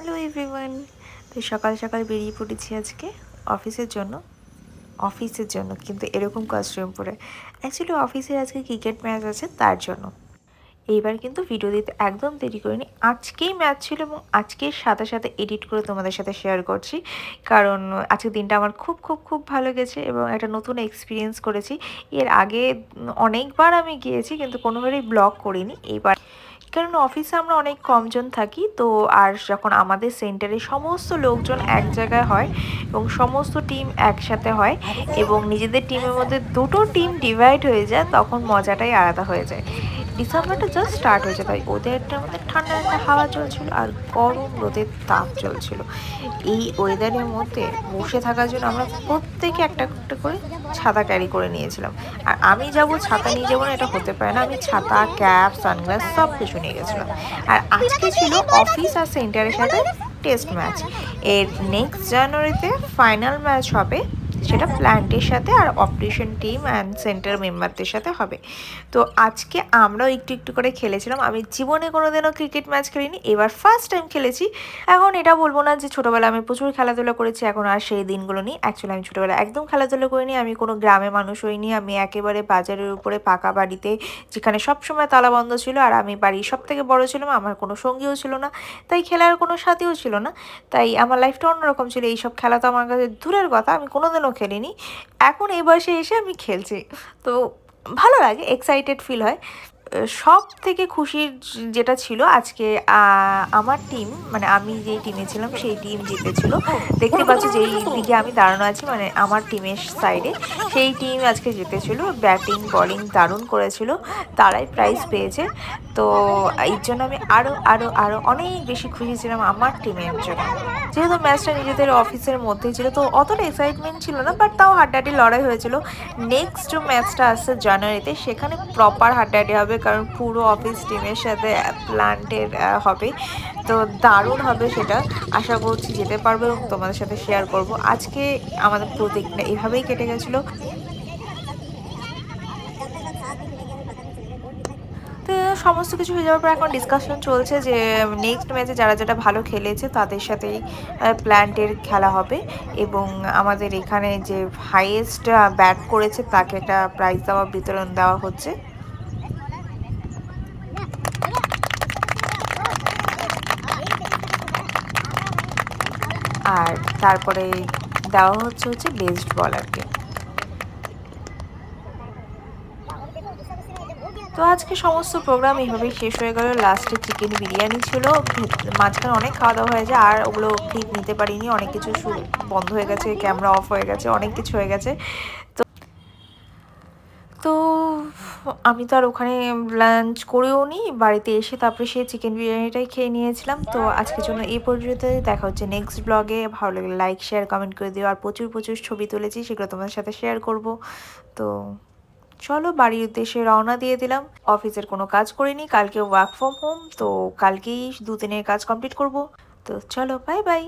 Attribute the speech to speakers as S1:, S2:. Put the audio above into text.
S1: Hello everyone. তো সকাল সকাল বেরিয়ে পড়েছি আজকে অফিসের জন্য কিন্তু এরকম কস্টিউম পরে। অ্যাকচুয়ালি অফিসের আজকে ক্রিকেট ম্যাচ আছে তার জন্য। এইবার কিন্তু ভিডিও দিতে একদম দেরি করিনি, আজকেই ম্যাচ ছিল এবং আজকের সাথে সাথে এডিট করে তোমাদের সাথে শেয়ার করছি, কারণ আজকের দিনটা আমার খুব খুব খুব ভালো গেছে এবং একটা নতুন এক্সপিরিয়েন্স করেছি। এর আগে অনেকবার আমি গিয়েছি কিন্তু কোনোভাবেই ব্লগ করিনি। এইবার কারণ অফিসে আমরা অনেক কমজন থাকি, তো আর যখন আমাদের সেন্টারে সমস্ত লোকজন এক জায়গায় হয় এবং সমস্ত টিম একসাথে হয় এবং নিজেদের টিমের মধ্যে দুটো টিম ডিভাইড হয়ে যায়, তখন মজাটাই আলাদা হয়ে যায়। ডিসেম্বরটা জাস্ট স্টার্ট হয়েছে, তাই ওদেরটার মধ্যে ঠান্ডা একটা হাওয়া চলছিল আর গরম রোদের তাপ চলছিল। এই ওয়েদারের মধ্যে বসে থাকার জন্য আমরা প্রত্যেকে একটা একটা করে ছাতা ক্যারি করে নিয়েছিলাম। আর আমি যাব ছাতা নিয়ে যাবো না এটা হতে পারে না, আমি ছাতা, ক্যাপ, সানগ্লাস সব কিছু নিয়ে গেছিলাম। আর আজকে ছিল অফিস আর সেন্টারের সাথে টেস্ট ম্যাচ। এর নেক্সট জানুয়ারিতে ফাইনাল ম্যাচ হবে, সেটা প্ল্যান্টের সাথে আর অপারেশন টিম অ্যান্ড সেন্টার মেম্বারদের সাথে হবে। তো আজকে আমরাও একটু একটু করে খেলেছিলাম। আমি জীবনে কোনোদিনও ক্রিকেট ম্যাচ খেলিনি, এবার ফার্স্ট টাইম খেলেছি। এখন এটা বলবো না যে ছোটোবেলায় আমি প্রচুর খেলাধুলা করেছি, এখন আর সেই দিনগুলো নেই। অ্যাকচুয়ালি আমি ছোটোবেলায় একদম খেলাধুলা করিনি, আমি কোনো গ্রামে মানুষ হইনি, আমি একেবারে বাজারের উপরে পাকা বাড়িতে, যেখানে সবসময় তালা বন্ধ ছিল আর আমি বাড়ির সব থেকে বড়ো ছিলাম, আমার কোনো সঙ্গীও ছিল না, তাই খেলার কোনো সাথীও ছিল না। তাই আমার লাইফটা অন্যরকম ছিল, এইসব খেলা তো আমার কাছে দূরের কথা, আমি কোনোদিনও খেলিনি। এখন এই বয়সে এসে আমি খেলছি, তো ভালো লাগে, এক্সাইটেড ফিল হয়। সব থেকে খুশির যেটা ছিল আজকে, আমার টিম, মানে আমি যেই টিমে ছিলাম সেই টিম জিতেছিল। দেখতে পাচ্ছি যেই দিকে আমি দাঁড়ানো আছি, মানে আমার টিমের সাইডে সেই টিম আজকে জিতেছিল। ব্যাটিং বলিং দারুণ করেছিল, তারাই প্রাইজ পেয়েছে। তো এই জন্য আমি আরও আরও আরও অনেক বেশি খুশি ছিলাম আমার টিমের জন্য। যেহেতু ম্যাচটা নিজেদের অফিসের মধ্যেই ছিল, তো অতটা এক্সাইটমেন্ট ছিল না, বাট তাও হাড্ডাহাড্ডি লড়াই হয়েছিল। নেক্সট ম্যাচটা আসছে জানুয়ারিতে, সেখানে প্রপার হাড্ডাহাড্ডি হবে, কারণ পুরো অফিস টিমের সাথে প্ল্যান্টের হবে। তো দারুণ হবে সেটা, আশা করছি যেতে পারবো এবং তোমাদের সাথে শেয়ার করব। আজকে আমাদের প্রতিদিনটা এভাবেই কেটে গেছিলো। তো সমস্ত কিছু হয়ে যাওয়ার পর এখন ডিসকাশন চলছে যে নেক্সট ম্যাচে যারা যারা ভালো খেলেছে তাদের সাথেই প্ল্যান্টের খেলা হবে এবং আমাদের এখানে যে হাইয়েস্ট ব্যাট করেছে তাকে একটা প্রাইজ দেওয়া বিতরণ দেওয়া হচ্ছে। আর তারপরে দেওয়া হচ্ছে বেস্ট বলারকে। তো আজকে সমস্ত প্রোগ্রাম এইভাবেই শেষ হয়ে গেল। লাস্টে চিকেন বিরিয়ানি ছিল, মাঝখানে অনেক খাওয়া দাওয়া হয়েছে, আর ওগুলো ক্লিপ নিতে পারিনি, অনেক কিছু বন্ধ হয়ে গেছে, ক্যামেরা অফ হয়ে গেছে, অনেক কিছু হয়ে গেছে। তো তো আমি তো আর ওখানে লাঞ্চ করেও নি, বাড়িতে এসে তারপরে সেই চিকেন বিরিয়ানিটাই খেয়ে নিয়েছিলাম। তো আজকের জন্য এই পর্যন্তই, দেখা হচ্ছে নেক্সট ব্লগে। ভালো লাগলে লাইক শেয়ার কমেন্ট করে দিও, আর প্রচুর প্রচুর ছবি তুলেছি, সেগুলো তোমাদের সাথে শেয়ার করব। তো চলো বাড়ির উদ্দেশ্যে রওনা দিয়ে দিলাম। অফিসের কোনো কাজ করিনি, কালকে ওয়ার্ক ফ্রম হোম, তো কালকেই 2 দিনের কাজ কমপ্লিট করব। তো চলো, বাই বাই।